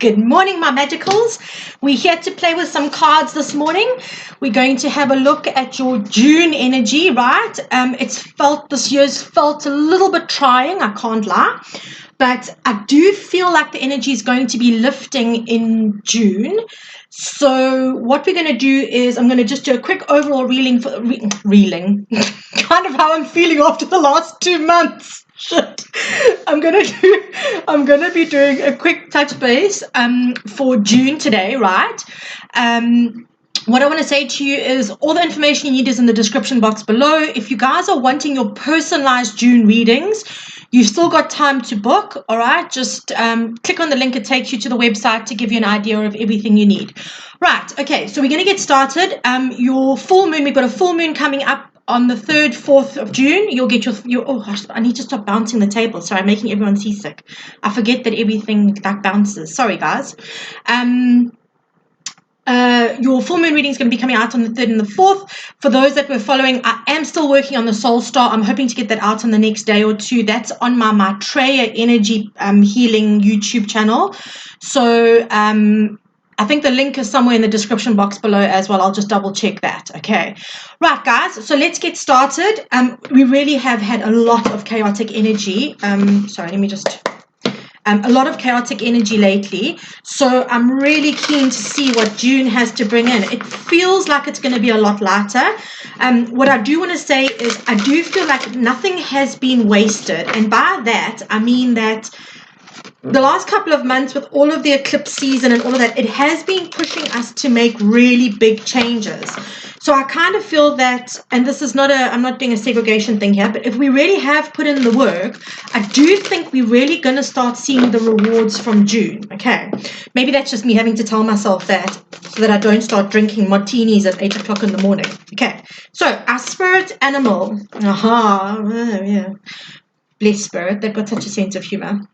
Good morning, my magicals. We're here to play with some cards this morning. We're going to have a look at your June energy, right? This year's felt a little bit trying, I can't lie. But I do feel like the energy is going to be lifting in June. So what we're going to do is I'm going to just do a quick overall reeling, kind of how I'm feeling after the last 2 months. Shit. I'm gonna be doing a quick touch base for June today, right? What I want to say to you is all the information you need is in the description box below. If you guys are wanting your personalized June readings, you've still got time to book, all right? Just click on the link. It takes you to the website to give you an idea of everything you need. Right, okay, so we're going to get started. Your full moon, we've got a full moon coming up on the 3rd, 4th of June. You'll get your oh gosh, I need to stop bouncing the table. Sorry, I'm making everyone seasick. I forget that everything like bounces. Sorry, guys. Your full moon reading is going to be coming out on the 3rd and the 4th. For those that were following, I am still working on the Soul Star. I'm hoping to get that out in the next day or two. That's on my Maitreya Energy Healing YouTube channel. So I think the link is somewhere in the description box below as well. I'll just double check that. Okay. Right, guys. So let's get started. We really have had a lot of chaotic energy. Sorry, let me just... a lot of chaotic energy lately. So I'm really keen to see what June has to bring in. It feels like it's going to be a lot lighter. What I do want to say is I do feel like nothing has been wasted. And by that, I mean that the last couple of months with all of the eclipse season and all of that, it has been pushing us to make really big changes. So I kind of feel that, and this is I'm not doing a segregation thing here, but if we really have put in the work, I do think we're really going to start seeing the rewards from June. Okay. Maybe that's just me having to tell myself that so that I don't start drinking martinis at 8 o'clock in the morning. Okay. So our spirit animal. Yeah. Bless spirit. They've got such a sense of humor.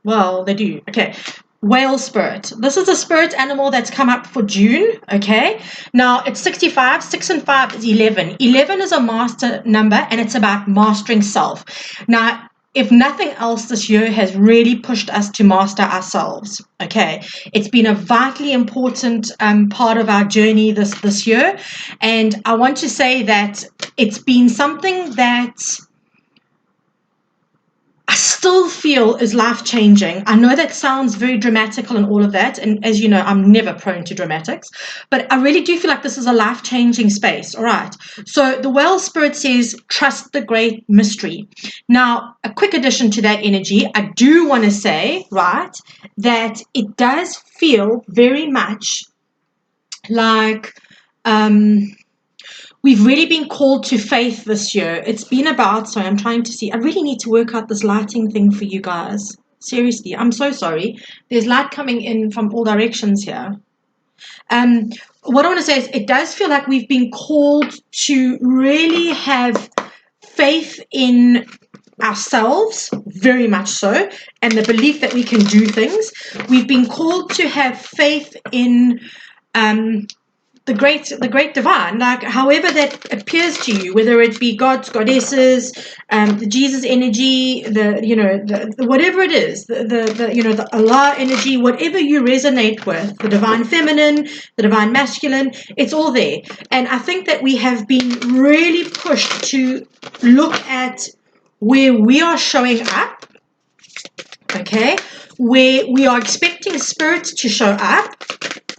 Well, they do. Okay. Whale spirit. This is a spirit animal that's come up for June. Okay. Now it's 65. 6 and 5 is 11. 11 is a master number and it's about mastering self. Now, if nothing else, this year has really pushed us to master ourselves. Okay. It's been a vitally important part of our journey this year. And I want to say that it's been something that I still feel is life-changing. I know that sounds very dramatical and all of that, and as you know, I'm never prone to dramatics, but I really do feel like this is a life-changing space, all right? So the whale spirit says, trust the great mystery. Now, a quick addition to that energy, I do want to say, right, that it does feel very much like... we've really been called to faith this year. It's been about, sorry, I'm trying to see. I really need to work out this lighting thing for you guys. Seriously, I'm so sorry. There's light coming in from all directions here. What I want to say is it does feel like we've been called to really have faith in ourselves, very much so, and the belief that we can do things. We've been called to have faith in... the great divine, like however that appears to you, whether it be gods, goddesses, the Jesus energy, the whatever it is, the Allah energy, whatever you resonate with, the divine feminine, the divine masculine, it's all there. And I think that we have been really pushed to look at where we are showing up, okay, where we are expecting spirits to show up.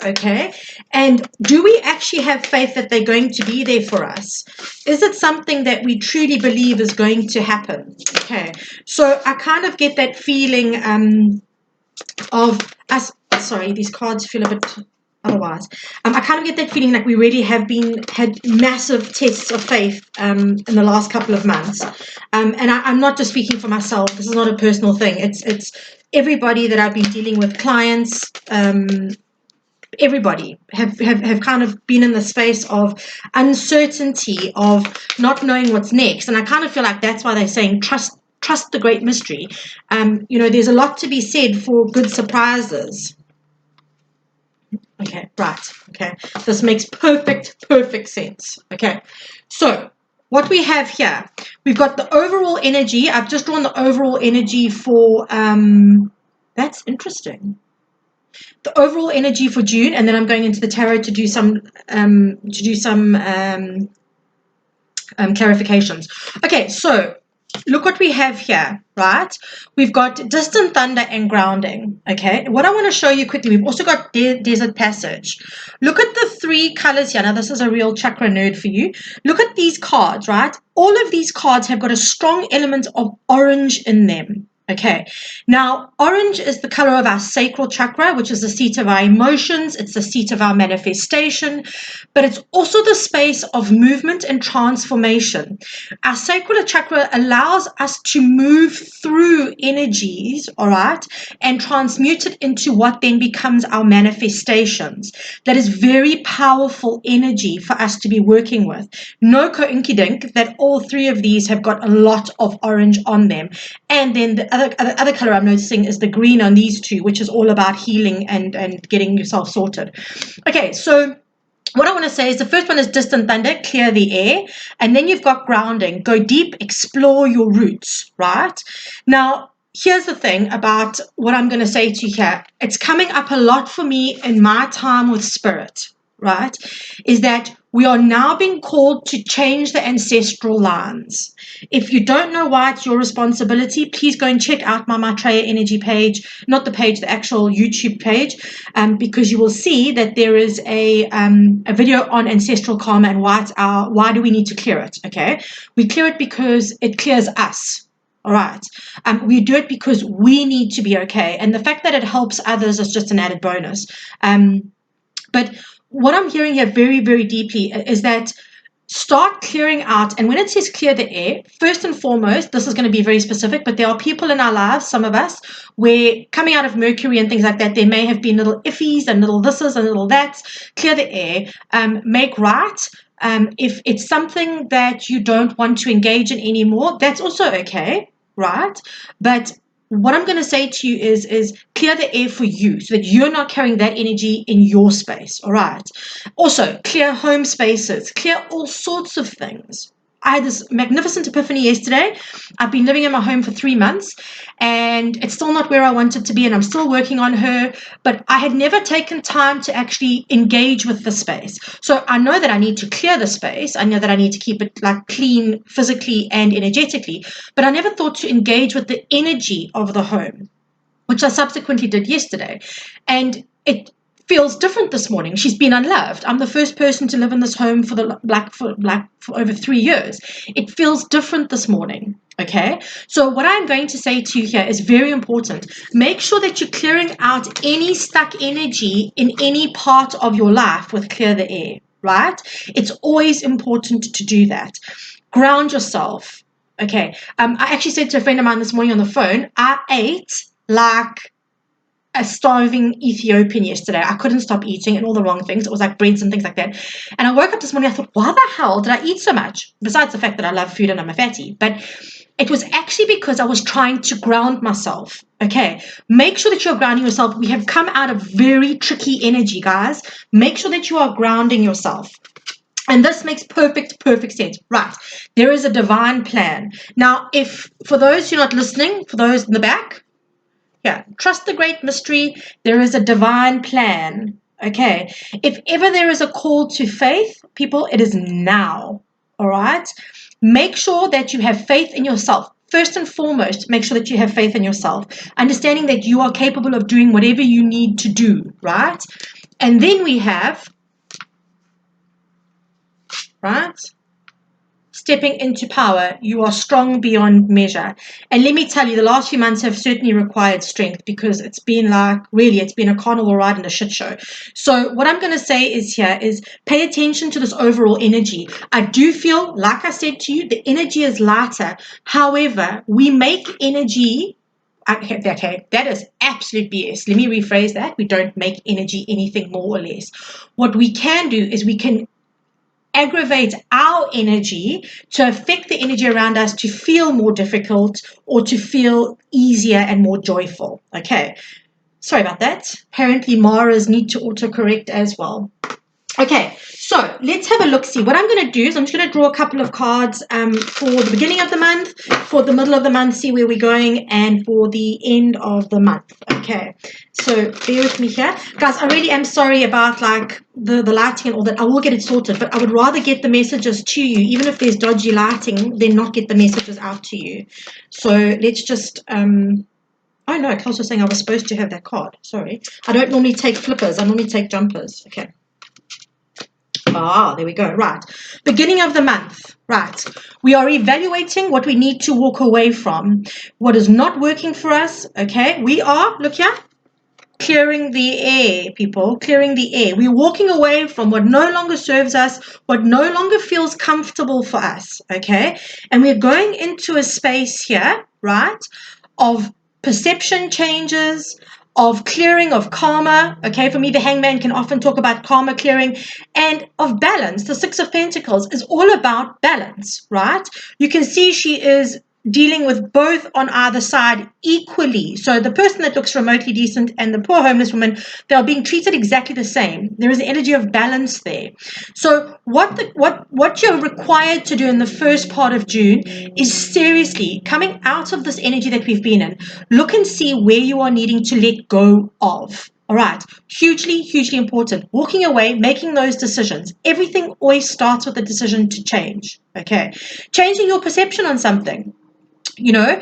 Okay, and do we actually have faith that they're going to be there for us? Is it something that we truly believe is going to happen? Okay, so I kind of get that feeling of us. Sorry, these cards feel a bit otherwise. I kind of get that feeling like we really have had massive tests of faith in the last couple of months. And I'm not just speaking for myself. This is not a personal thing. It's everybody that I've been dealing with, clients. Everybody have kind of been in the space of uncertainty, of not knowing what's next. And I kind of feel like that's why they're saying trust the great mystery. There's a lot to be said for good surprises. Okay, right. Okay, this makes perfect sense. Okay, so what we have here, we've got the overall energy. I've just drawn the overall energy for That's interesting. The overall energy for June, and then I'm going into the tarot to do some clarifications. Okay, so look what we have here, right? We've got distant thunder and grounding. Okay, what I want to show you quickly, we've also got desert passage. Look at the three colors here. Now this is a real chakra nerd for you. Look at these cards, right? All of these cards have got a strong element of orange in them. Okay, now orange is the color of our sacral chakra, which is the seat of our emotions. It's the seat of our manifestation, but it's also the space of movement and transformation. Our sacral chakra allows us to move through energies, all right, and transmute it into what then becomes our manifestations. That is very powerful energy for us to be working with. No coinkydink that all three of these have got a lot of orange on them. And then the other color I'm noticing is the green on these two, which is all about healing and getting yourself sorted. Okay, so what I want to say is the first one is distant thunder, clear the air. And then you've got grounding, go deep, explore your roots, right? Now, here's the thing about what I'm going to say to you here. It's coming up a lot for me in my time with spirit, right? Is that we are now being called to change the ancestral lines. If you don't know why it's your responsibility, please go and check out my Maitreya Energy page, not the page, the actual YouTube page, because you will see that there is a video on ancestral karma and why do we need to clear it, okay? We clear it because it clears us. All right. We do it because we need to be okay. And the fact that it helps others is just an added bonus. But what I'm hearing here very, very deeply is that start clearing out. And when it says clear the air, first and foremost, this is going to be very specific, but there are people in our lives, some of us, where coming out of Mercury and things like that, there may have been little iffies and little thises and little that's. Clear the air, make right. If it's something that you don't want to engage in anymore, that's also okay, right? But what I'm going to say to you is clear the air for you so that you're not carrying that energy in your space, all right? Also, clear home spaces, clear all sorts of things. I had this magnificent epiphany yesterday. I've been living in my home for 3 months and it's still not where I want it to be and I'm still working on her, but I had never taken time to actually engage with the space. So I know that I need to clear the space. I know that I need to keep it like clean physically and energetically, but I never thought to engage with the energy of the home, which I subsequently did yesterday. And it feels different this morning. She's been unloved. I'm the first person to live in this home for over 3 years. It feels different this morning. Okay, so what I'm going to say to you here is very important. Make sure that you're clearing out any stuck energy in any part of your life with clear the air, right? It's always important to do that. Ground yourself. Okay, I actually said to a friend of mine this morning on the phone, I ate like a starving Ethiopian yesterday. I couldn't stop eating and all the wrong things. It was like breads and things like that. And I woke up this morning, I thought, why the hell did I eat so much? Besides the fact that I love food and I'm a fatty. But it was actually because I was trying to ground myself. Okay, make sure that you're grounding yourself. We have come out of very tricky energy, guys. Make sure that you are grounding yourself. And this makes perfect sense. Right. There is a divine plan. Now, if for those who are not listening, for those in the back, yeah, trust the great mystery. There is a divine plan. Okay. If ever there is a call to faith, people, it is now. All right. Make sure that you have faith in yourself. First and foremost, make sure that you have faith in yourself. Understanding that you are capable of doing whatever you need to do. Right. And then we have, right? Stepping into power, you are strong beyond measure. And let me tell you, the last few months have certainly required strength because it's been like, really, it's been a carnival ride and a shit show. So what I'm going to say is pay attention to this overall energy. I do feel, like I said to you, the energy is lighter. However, we make energy, okay, that is absolute BS. Let me rephrase that. We don't make energy anything more or less. What we can do is we can aggravate our energy to affect the energy around us to feel more difficult or to feel easier and more joyful. Okay, sorry about that. Apparently Mara's need to autocorrect as well. Okay, So let's have a look. See, what I'm going to do is I'm just going to draw a couple of cards for the beginning of the month, for the middle of the month, see where we're going, and for the end of the month. Okay, so bear with me here. Guys, I really am sorry about like the lighting and all that. I will get it sorted, but I would rather get the messages to you, even if there's dodgy lighting, than not get the messages out to you. So let's just... Oh no, Klaus was saying I was supposed to have that card. Sorry. I don't normally take flippers. I normally take jumpers. Okay. Ah, there we go. Right. Beginning of the month. Right. We are evaluating what we need to walk away from. What is not working for us. Okay. We are, look here, clearing the air, people. Clearing the air. We're walking away from what no longer serves us, what no longer feels comfortable for us. Okay. And we're going into a space here, right, of perception changes, of clearing of karma. Okay, for me, the hangman can often talk about karma clearing, and of balance. The Six of Pentacles is all about balance, right? You can see she is dealing with both on either side equally. So the person that looks remotely decent and the poor homeless woman, they are being treated exactly the same. There is an energy of balance there. So what you're required to do in the first part of June is seriously coming out of this energy that we've been in. Look and see where you are needing to let go of. All right, hugely, hugely important. Walking away, making those decisions. Everything always starts with a decision to change. Okay, changing your perception on something. You know,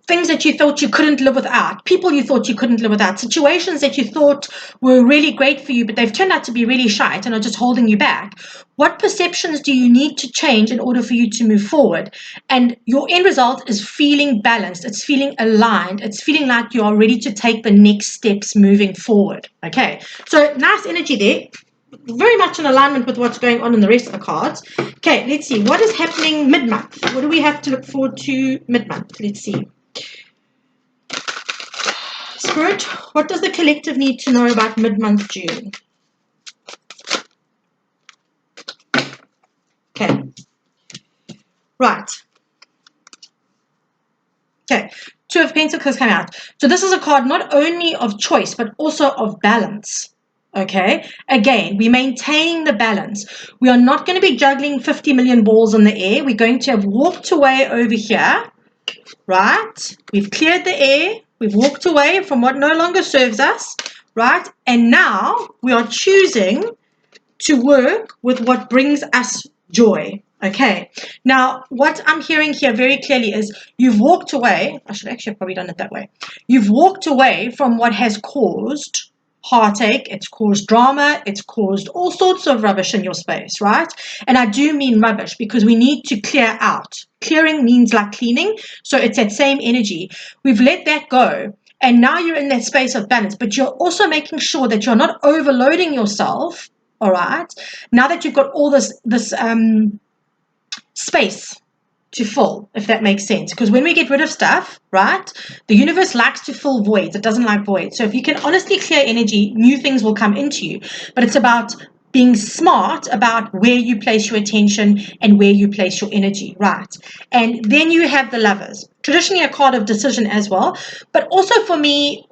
things that you thought you couldn't live without, people you thought you couldn't live without, situations that you thought were really great for you, but they've turned out to be really shite and are just holding you back. What perceptions do you need to change in order for you to move forward? And your end result is feeling balanced. It's feeling aligned. It's feeling like you are ready to take the next steps moving forward. Okay, so nice energy there. Very much in alignment with what's going on in the rest of the cards. Okay, let's see. What is happening mid-month? What do we have to look forward to mid-month? Let's see. Spirit, what does the collective need to know about mid-month June? Okay. Right. Okay. Two of Pentacles come out. So this is a card not only of choice, but also of balance. Okay, again, we're maintaining the balance. We are not going to be juggling 50 million balls in the air. We're going to have walked away over here, right? We've cleared the air. We've walked away from what no longer serves us, right? And now we are choosing to work with what brings us joy. Okay, now what I'm hearing here very clearly is you've walked away. I should actually have probably done it that way. You've walked away from what has caused heartache, it's caused drama, it's caused all sorts of rubbish in your space, right? And I do mean rubbish because we need to clear out. Clearing means like cleaning, so it's that same energy. We've let that go, and now you're in that space of balance, but you're also making sure that you're not overloading yourself, all right? Now that you've got all this space to fill, if that makes sense. Because when we get rid of stuff, right, the universe likes to fill voids. It doesn't like voids. So if you can honestly clear energy, new things will come into you. But it's about being smart about where you place your attention and where you place your energy, right? And then you have the Lovers. Traditionally a card of decision as well. But also for me,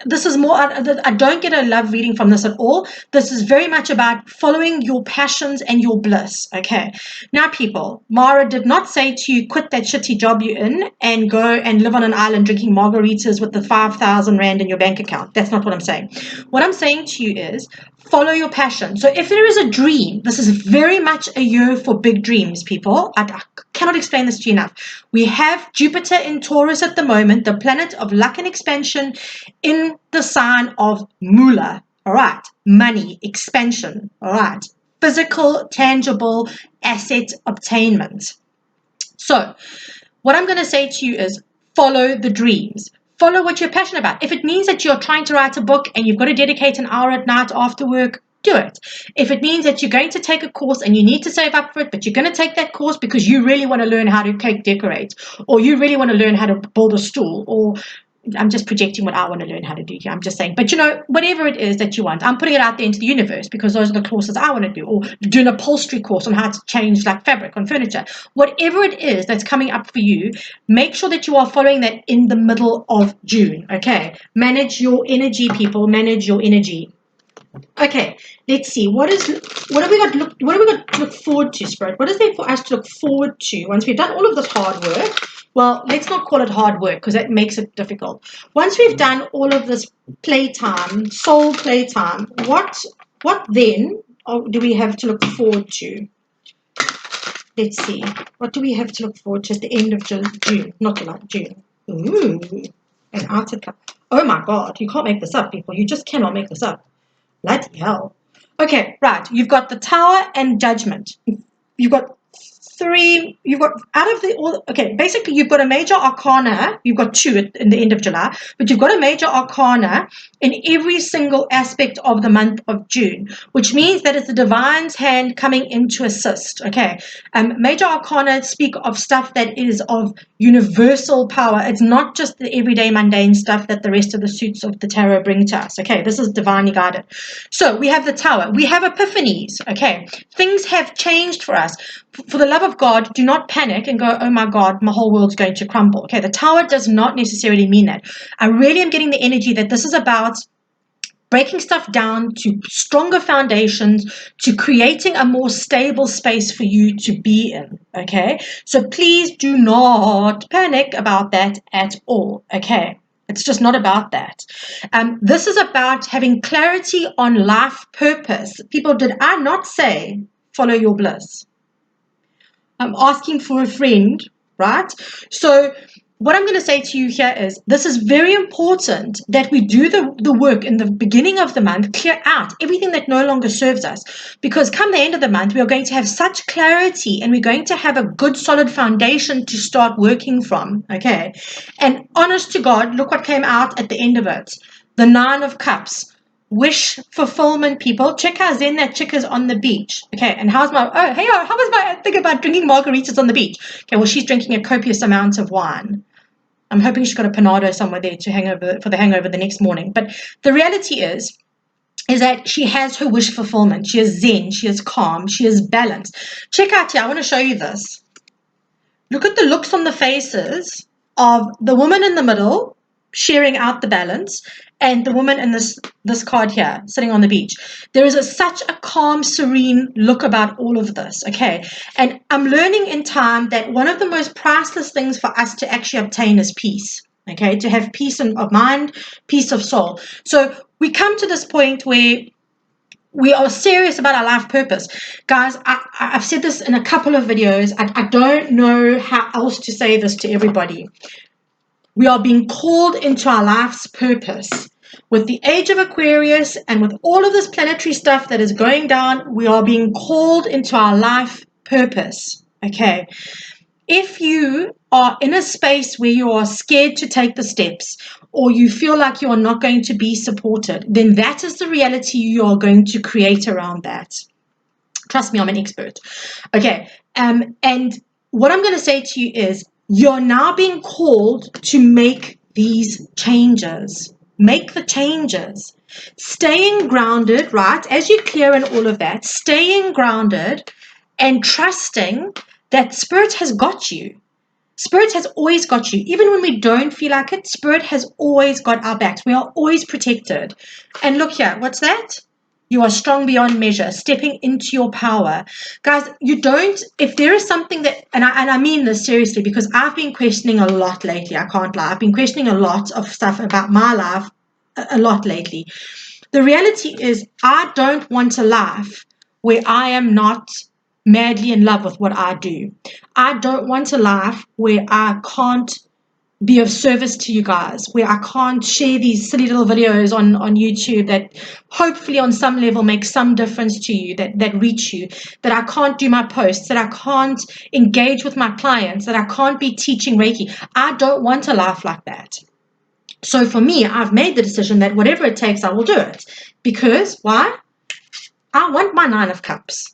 this is more, I don't get a love reading from this at all. This is very much about following your passions and your bliss. Okay. Now, people, Mara did not say to you, quit that shitty job you're in and go and live on an island drinking margaritas with the 5,000 Rand in your bank account. That's not what I'm saying. What I'm saying to you is follow your passion. So if there is a dream, this is very much a year for big dreams, people. I cannot explain this to you enough. We have Jupiter in Taurus at the moment, the planet of luck and expansion, in the sign of Moolah. All right, money, expansion. All right, physical, tangible asset obtainment. So what I'm going to say to you is follow the dreams. Follow what you're passionate about. If it means that you're trying to write a book and you've got to dedicate an hour at night after work, do it. If it means that you're going to take a course and you need to save up for it, but you're going to take that course because you really want to learn how to cake decorate, or you really want to learn how to build a stool, or I'm just projecting what I want to learn how to do here. I'm just saying, but you know, whatever it is that you want, I'm putting it out there into the universe because those are the courses I want to do, or do an upholstery course on how to change like fabric on furniture. Whatever it is that's coming up for you, make sure that you are following that in the middle of June. Okay, manage your energy, people. Manage your energy. Okay, let's see. What have we got? What have we got to look forward to, Spirit? What is there for us to look forward to once we've done all of this hard work? Well, let's not call it hard work because that makes it difficult. Once we've done all of this playtime, soul playtime, what then do we have to look forward to? Let's see. What do we have to look forward to at the end of June? Not July, June. Ooh, an outer cup. Oh my God, you can't make this up, people. You just cannot make this up. Bloody hell. Okay, right. You've got the Tower and Judgment. You've got you've got out of the all, okay, basically you've got a major arcana, you've got two in the end of July, but you've got a major arcana in every single aspect of the month of June, which means that it's the divine's hand coming in to assist. Okay, major arcana speak of stuff that is of universal power. It's not just the everyday mundane stuff that the rest of the suits of the tarot bring to us. Okay, this is divinely guided. So we have the Tower, we have epiphanies. Okay, things have changed for us. For the love of God, do not panic and go, oh my God, my whole world's going to crumble. Okay, the Tower does not necessarily mean that. I really am getting the energy that this is about breaking stuff down to stronger foundations, to creating a more stable space for you to be in. Okay, so please do not panic about that at all. Okay, it's just not about that. This is about having clarity on life purpose. People, did I not say follow your bliss? I'm asking for a friend, right? So what I'm going to say to you here is this is very important that we do the work in the beginning of the month, clear out everything that no longer serves us, because come the end of the month, we are going to have such clarity and we're going to have a good solid foundation to start working from. Okay. And honest to God, look what came out at the end of it. The 9 of Cups. Wish fulfillment, people. Check how zen that chick is on the beach. Okay, and how was my thing about drinking margaritas on the beach? Okay, well, she's drinking a copious amount of wine. I'm hoping she's got a panado somewhere there to for the hangover the next morning. But the reality is that she has her wish fulfillment. She is zen, she is calm, she is balanced. Check out here, I want to show you this. Look at the looks on the faces of the woman in the middle, sharing out the balance, and the woman in this card here, sitting on the beach. There is such a calm, serene look about all of this, okay? And I'm learning in time that one of the most priceless things for us to actually obtain is peace, okay? To have peace of mind, peace of soul. So we come to this point where we are serious about our life purpose. Guys, I've said this in a couple of videos. I don't know how else to say this to everybody. We are being called into our life's purpose. With the age of Aquarius and with all of this planetary stuff that is going down, we are being called into our life purpose. Okay. If you are in a space where you are scared to take the steps or you feel like you are not going to be supported, then that is the reality you are going to create around that. Trust me, I'm an expert. Okay. And what I'm going to say to you is you're now being called to make these changes. Make the changes. Staying grounded, right? As you clear in all of that, staying grounded and trusting that Spirit has got you. Spirit has always got you. Even when we don't feel like it, Spirit has always got our backs. We are always protected. And look here, what's that? You are strong beyond measure, stepping into your power. Guys, you don't, if there is something that, and I mean this seriously, because I've been questioning a lot lately, I can't lie. I've been questioning a lot of stuff about my life a lot lately. The reality is I don't want a life where I am not madly in love with what I do. I don't want a life where I can't be of service to you guys, where I can't share these silly little videos on YouTube that hopefully on some level make some difference to you, that reach you, that I can't do my posts, that I can't engage with my clients, that I can't be teaching Reiki. I don't want a life like that. So for me, I've made the decision that whatever it takes, I will do it. Because, why? I want my 9 of Cups.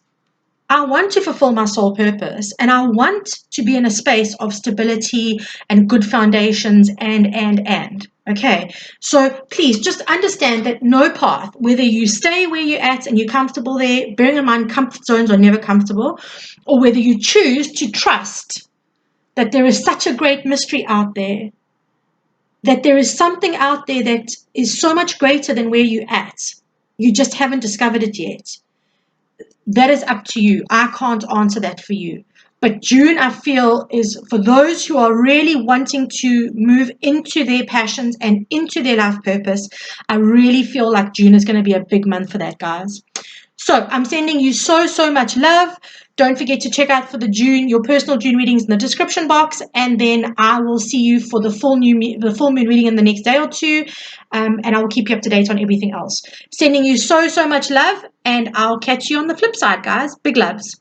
I want to fulfill my soul purpose, and I want to be in a space of stability and good foundations and. Okay, so please just understand that no path, whether you stay where you're at and you're comfortable there, bearing in mind comfort zones are never comfortable, or whether you choose to trust that there is such a great mystery out there, that there is something out there that is so much greater than where you're at. You just haven't discovered it yet. That is up to you. I can't answer that for you. But June, I feel, is for those who are really wanting to move into their passions and into their life purpose. I really feel like June is going to be a big month for that, guys. So I'm sending you so much love. Don't forget to check out for your personal June readings in the description box, and then I will see you for the full moon reading in the next day or two, and I will keep you up to date on everything else. Sending you so much love, and I'll catch you on the flip side, guys. Big loves.